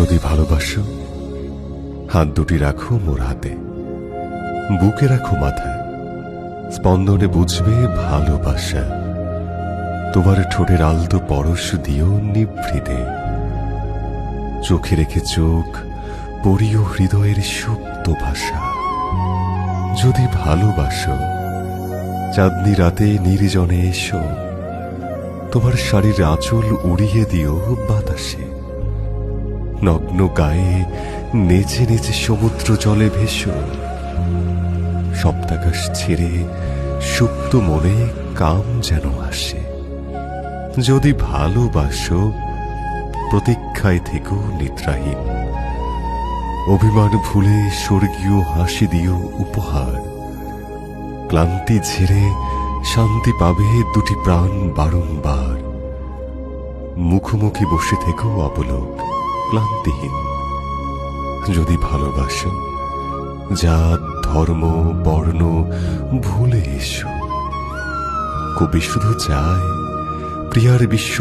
যদি ভালোবাসো, হাত দুটি রাখো মোর হাতে, বুকে রাখো মাথায়, স্পন্দনে বুঝবে ভালোবাসা। তোমার ঠোঁটের আলতো পরশ দিও নিভৃতে, চোখে রেখে চোখ পড়িও হৃদয়ের সুপ্ত ভাষা। যদি ভালোবাসো, চাঁদনি রাতে নির্জনে এসো, তোমার শাড়ির আঁচল উড়িয়ে দিও বাতাসে। নগ্ন গায়ে নেচে নেচে সমুদ্র জলে ভেসো, সপ্তাকাশ ছেড়ে সুপ্ত মনে কাম যেন আসে। যদি ভালোবাসো, প্রতীক্ষায় থেকো নিদ্রাহীন, অভিমান ভুলে স্বর্গীয় হাসি দিও উপহার। ক্লান্তি ঝেড়ে শান্তি পাবে দুটি প্রাণ বারংবার। মুখোমুখি বসে থেকো অবলোক ক্লান্তিহীন। যদি ভালোবাসো, জাত ধর্ম বর্ণ ভুলে এসো। কবি শুধু চায় প্রিয়ার বিশ্ব